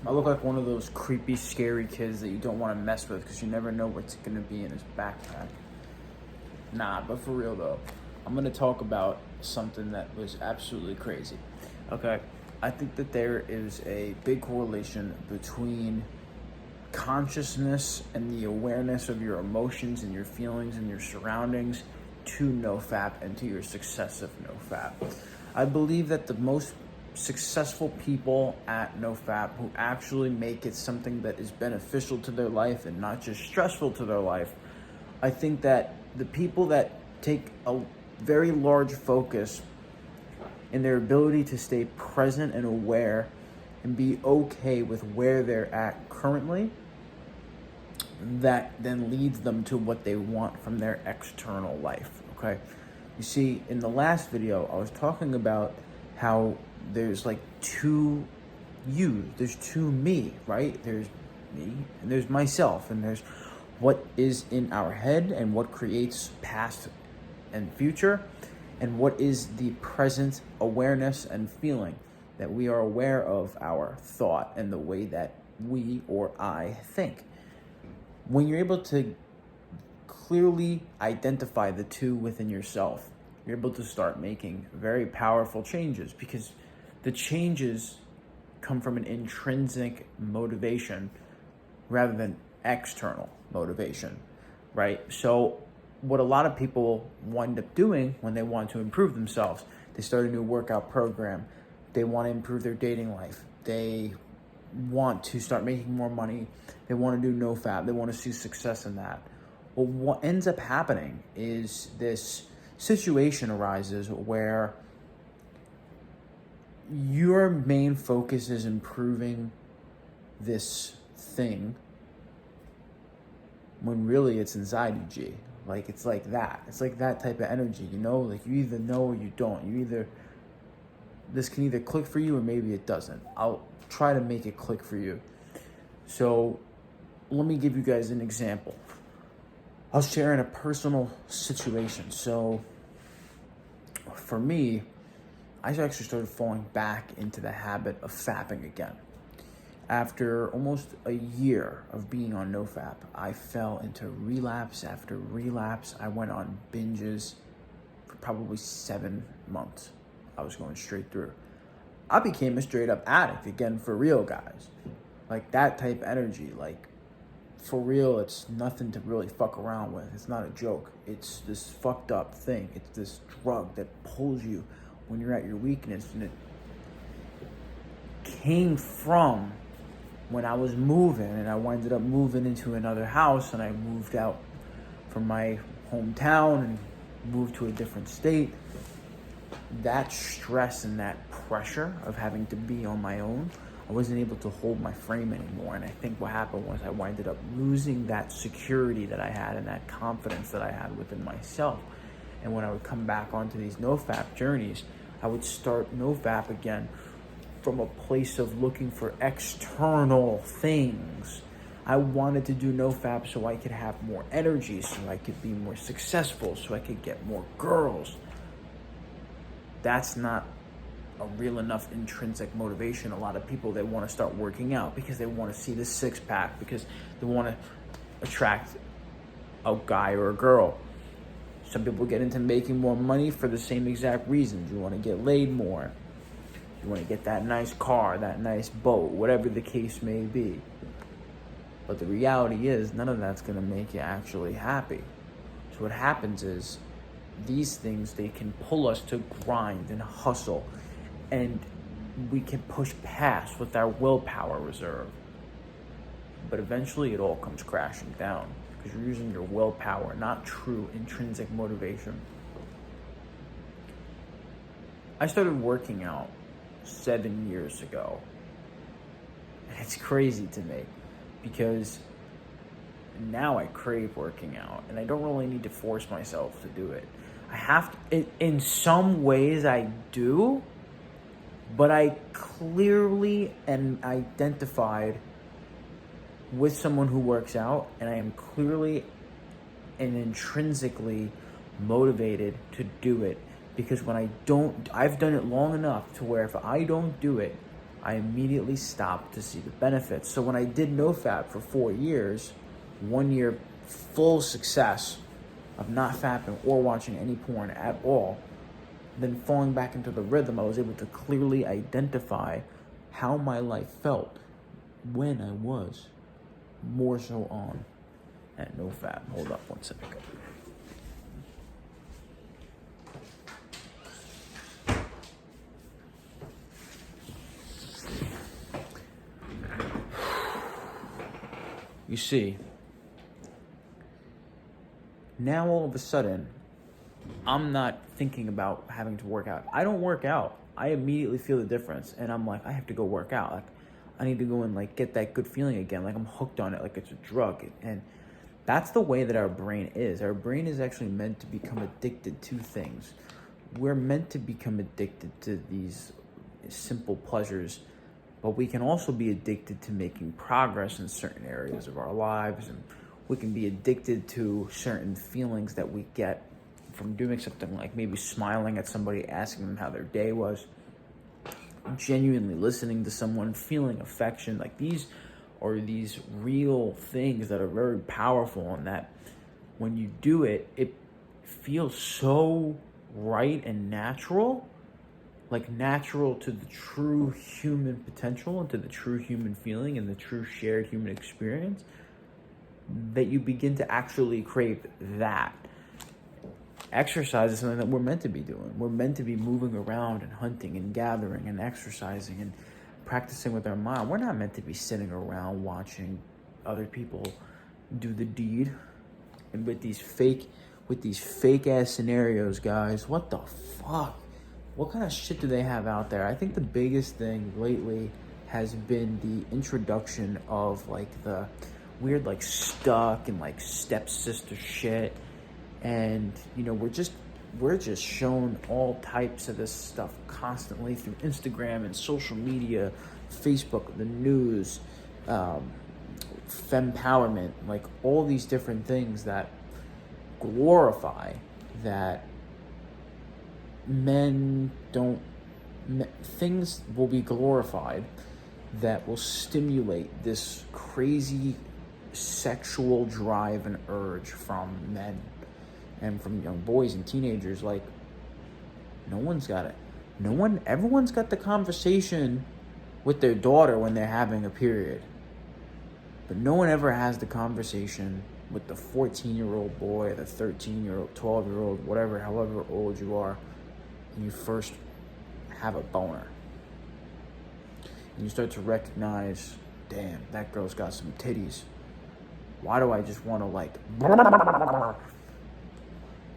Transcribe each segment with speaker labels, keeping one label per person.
Speaker 1: I look like one of those creepy, scary kids that you don't want to mess with because you never know what's going to be in his backpack. Nah, but for real though, I'm going to talk about something that was absolutely crazy. Okay, I think that there is a big correlation between consciousness and the awareness of your emotions and your feelings and your surroundings to Nofap and to your success of Nofap. I believe that the most successful people at Nofap who actually make it something that is beneficial to their life and not just stressful to their life, I think that the people that take a very large focus in their ability to stay present and aware and be okay with where they're at currently, that then leads them to what they want from their external life, okay? You see, in the last video, I was talking about how there's like two you, there's two me, right? There's me and there's myself, and there's what is in our head and what creates past and future, and what is the present awareness and feeling that we are aware of our thought and the way that we or I think. When you're able to clearly identify the two within yourself, you're able to start making very powerful changes, because the changes come from an intrinsic motivation rather than external motivation, right? So what a lot of people wind up doing when they want to improve themselves, they start a new workout program, they want to improve their dating life, they want to start making more money, they want to do Nofap, they want to see success in that. Well, what ends up happening is this situation arises where your main focus is improving this thing when really it's anxiety G. Like, it's like that. It's like that type of energy, you know? Like, you either know or you don't. This can either click for you or maybe it doesn't. I'll try to make it click for you. So let me give you guys an example. I'll share in a personal situation. So for me, I actually started falling back into the habit of fapping again. After almost a year of being on Nofap, I fell into relapse after relapse. I went on binges for probably 7 months. I was going straight through. I became a straight up addict again, for real, guys. Like, that type of energy, like, for real, it's nothing to really fuck around with. It's not a joke. It's this fucked up thing. It's this drug that pulls you when you're at your weakness. And it came from when I was moving, and I ended up moving into another house, and I moved out from my hometown and moved to a different state. That stress and that pressure of having to be on my own, I wasn't able to hold my frame anymore. And I think what happened was I ended up losing that security that I had and that confidence that I had within myself. And when I would come back onto these Nofap journeys, I would start Nofap again from a place of looking for external things. I wanted to do Nofap so I could have more energy, so I could be more successful, so I could get more girls. That's not a real enough intrinsic motivation. A lot of people, they want to start working out because they want to see the six pack, because they want to attract a guy or a girl. Some people get into making more money for the same exact reasons. You want to get laid more. You want to get that nice car, that nice boat, whatever the case may be. But the reality is, none of that's going to make you actually happy. So what happens is, these things, they can pull us to grind and hustle, and we can push past with our willpower reserve. But eventually it all comes crashing down because you're using your willpower, not true intrinsic motivation. I started working out 7 years ago. And it's crazy to me because now I crave working out, and I don't really need to force myself to do it. I have to, in some ways I do, but I clearly am identified with someone who works out, and I am clearly and intrinsically motivated to do it, because when I don't, I've done it long enough to where if I don't do it, I immediately stopped to see the benefits. So when I did Nofap for 4 years, 1 year full success of not fapping or watching any porn at all, then falling back into the rhythm, I was able to clearly identify how my life felt when I was more so on at Nofap. Hold up one second. You see, now all of a sudden, I'm not thinking about having to work out. I don't work out. I immediately feel the difference, and I'm like, I have to go work out. Like, I need to go and like get that good feeling again. Like I'm hooked on it, like it's a drug. And that's the way that our brain is. Our brain is actually meant to become addicted to things. We're meant to become addicted to these simple pleasures, but we can also be addicted to making progress in certain areas of our lives, and we can be addicted to certain feelings that we get from doing something like maybe smiling at somebody, asking them how their day was, genuinely listening to someone, feeling affection. Like these are these real things that are very powerful, and that when you do it, it feels so right and natural, like natural to the true human potential and to the true human feeling and the true shared human experience, that you begin to actually crave that. Exercise is something that we're meant to be doing. We're meant to be moving around and hunting and gathering and exercising and practicing with our mind. We're not meant to be sitting around watching other people do the deed. And with these fake ass scenarios, guys, what the fuck? What kind of shit do they have out there? I think the biggest thing lately has been the introduction of like the weird like stuck and like stepsister shit. And you know, we're just shown all types of this stuff constantly through Instagram and social media, Facebook, the news, fempowerment, like all these different things that glorify that things will be glorified that will stimulate this crazy sexual drive and urge from men and from young boys and teenagers. Like, everyone's got the conversation with their daughter when they're having a period, but no one ever has the conversation with the 14-year-old boy, the 13-year-old, 12-year-old, whatever, however old you are, and you first have a boner. And you start to recognize, damn, that girl's got some titties. Why do I just want to like...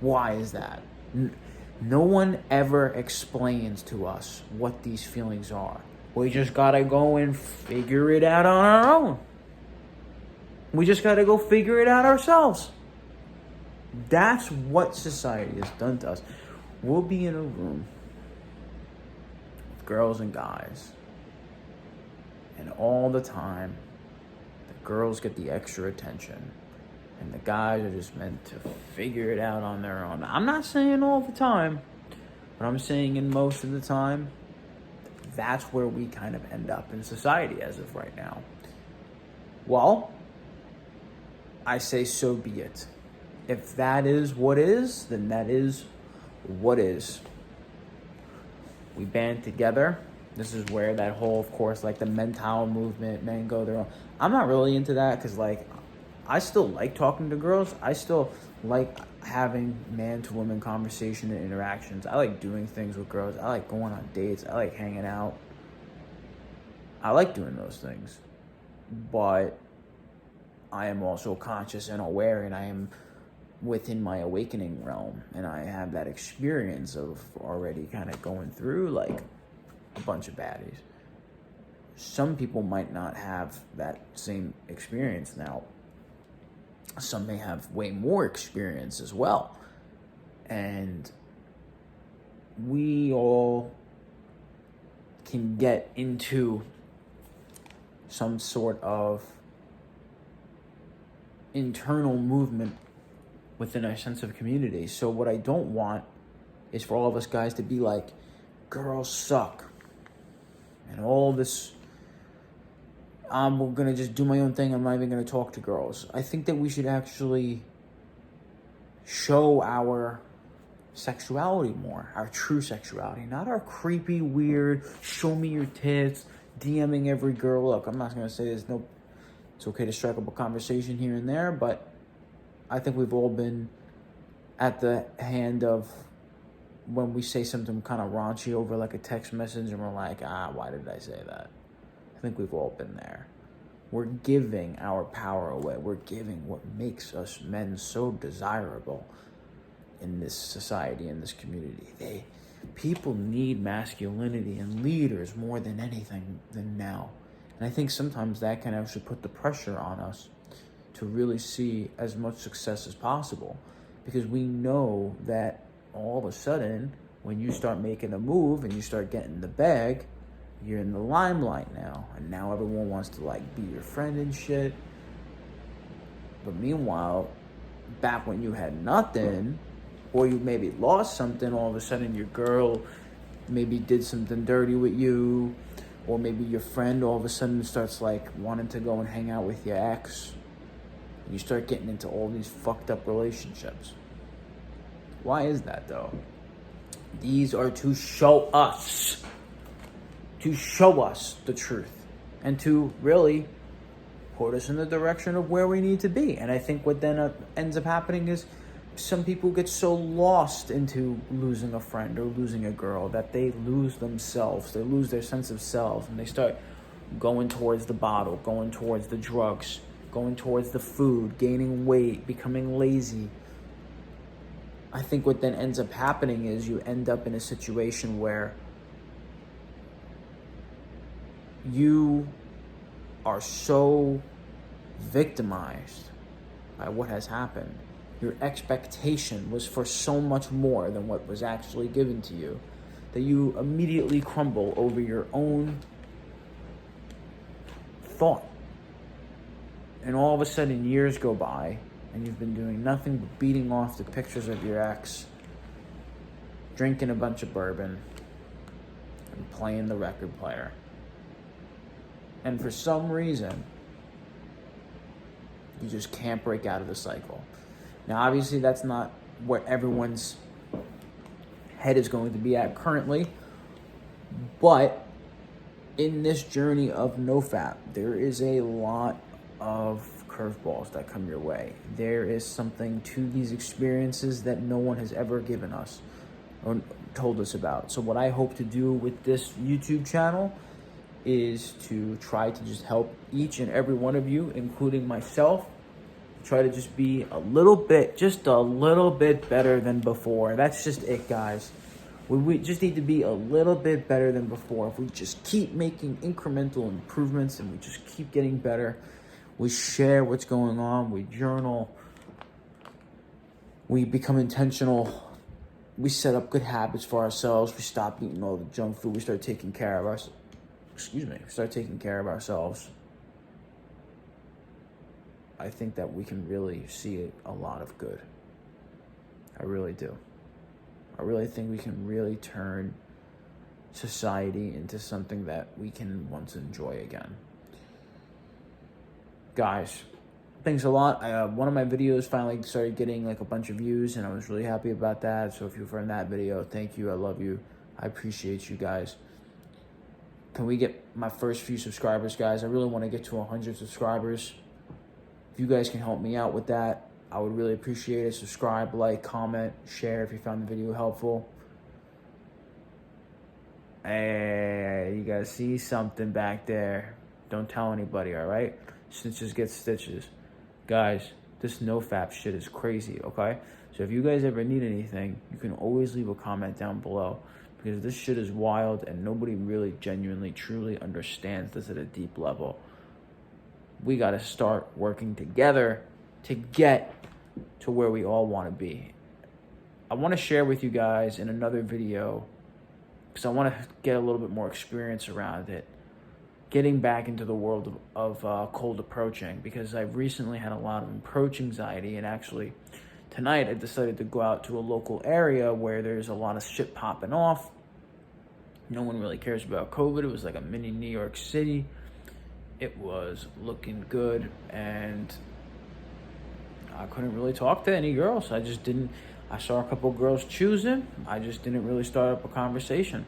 Speaker 1: Why is that? No one ever explains to us what these feelings are. We just gotta go and figure it out on our own. We just gotta go figure it out ourselves. That's what society has done to us. We'll be in a room with girls and guys, and all the time, the girls get the extra attention, and the guys are just meant to figure it out on their own. I'm not saying all the time, but I'm saying in most of the time, that's where we kind of end up in society as of right now. Well, I say so be it. If that is what is, then that is what is. We band together. This is where that whole, of course, like the mental movement, men go their own. I'm not really into that because, like, I still like talking to girls. I still like having man-to-woman conversation and interactions. I like doing things with girls. I like going on dates. I like hanging out. I like doing those things. But I am also conscious and aware, and I am within my awakening realm, and I have that experience of already kind of going through like a bunch of baddies. Some people might not have that same experience. Now, some may have way more experience as well, and we all can get into some sort of internal movement within a sense of community. So what I don't want is for all of us guys to be like, girls suck. and all this, I'm going to just do my own thing. I'm not even going to talk to girls. I think that we should actually show our sexuality more, our true sexuality, not our creepy, weird, show me your tits, DMing every girl. Look, I'm not going to say it's okay to strike up a conversation here and there, but I think we've all been at the hand of when we say something kind of raunchy over like a text message and we're like, why did I say that? I think we've all been there. We're giving our power away. We're giving what makes us men so desirable in this society, in this community. People need masculinity and leaders more than anything than now. And I think sometimes that can actually put the pressure on us to really see as much success as possible. Because we know that all of a sudden, when you start making a move and you start getting the bag, you're in the limelight now. And now everyone wants to like be your friend and shit. But meanwhile, back when you had nothing, or you maybe lost something, all of a sudden your girl maybe did something dirty with you, or maybe your friend all of a sudden starts like wanting to go and hang out with your ex. And you start getting into all these fucked up relationships. Why is that though? These are to show us the truth and to really put us in the direction of where we need to be. And I think what then ends up happening is some people get so lost into losing a friend or losing a girl that they lose themselves. They lose their sense of self and they start going towards the bottle, going towards the drugs, going towards the food, gaining weight, becoming lazy. I think what then ends up happening is you end up in a situation where you are so victimized by what has happened. Your expectation was for so much more than what was actually given to you that you immediately crumble over your own thought. And all of a sudden years go by and you've been doing nothing but beating off the pictures of your ex, drinking a bunch of bourbon, and playing the record player. And for some reason, you just can't break out of the cycle. Now, obviously, that's not where everyone's head is going to be at currently. But in this journey of Nofap, there is a lot of curveballs that come your way. There is something to these experiences that no one has ever given us or told us about. So what I hope to do with this YouTube channel is to try to just help each and every one of you, including myself, try to just be a little bit better than before. That's just it, guys. We just need to be a little bit better than before. If we just keep making incremental improvements and we just keep getting better, we share what's going on, we journal, we become intentional, we set up good habits for ourselves, we stop eating all the junk food, we start taking care of ourselves. I think that we can really see a lot of good. I really do. I really think we can really turn society into something that we can once enjoy again. Guys, thanks a lot. One of my videos finally started getting like a bunch of views and I was really happy about that. So if you're from that video, thank you. I love you. I appreciate you guys. Can we get my first few subscribers, guys? I really want to get to 100 subscribers. If you guys can help me out with that, I would really appreciate it. Subscribe, like, comment, share if you found the video helpful. Hey, you guys see something back there. Don't tell anybody, all right? Snitches get stitches. Guys, this Nofap shit is crazy, okay? So if you guys ever need anything, you can always leave a comment down below because this shit is wild and nobody really genuinely, truly understands this at a deep level. We got to start working together to get to where we all want to be. I want to share with you guys in another video because I want to get a little bit more experience around it. Getting back into the world of cold approaching because I've recently had a lot of approach anxiety and actually tonight I decided to go out to a local area where there's a lot of shit popping off No one really cares about COVID. It was like a mini New York City. It was looking good, and I couldn't really talk to any girls. I saw a couple girls choosing. I just didn't really start up a conversation.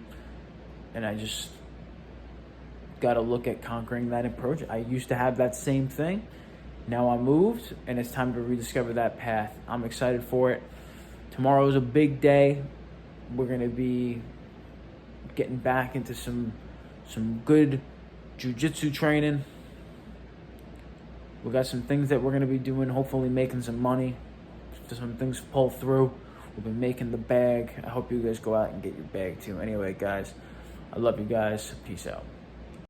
Speaker 1: And I just got to look at conquering that approach. I used to have that same thing. Now I moved, and it's time to rediscover that path. I'm excited for it. Tomorrow is a big day. We're going to be getting back into some good jiu-jitsu training. We got some things that we're going to be doing, hopefully making some money. Some things pull through. We've been making the bag. I hope you guys go out and get your bag too. Anyway, guys, I love you guys. Peace out.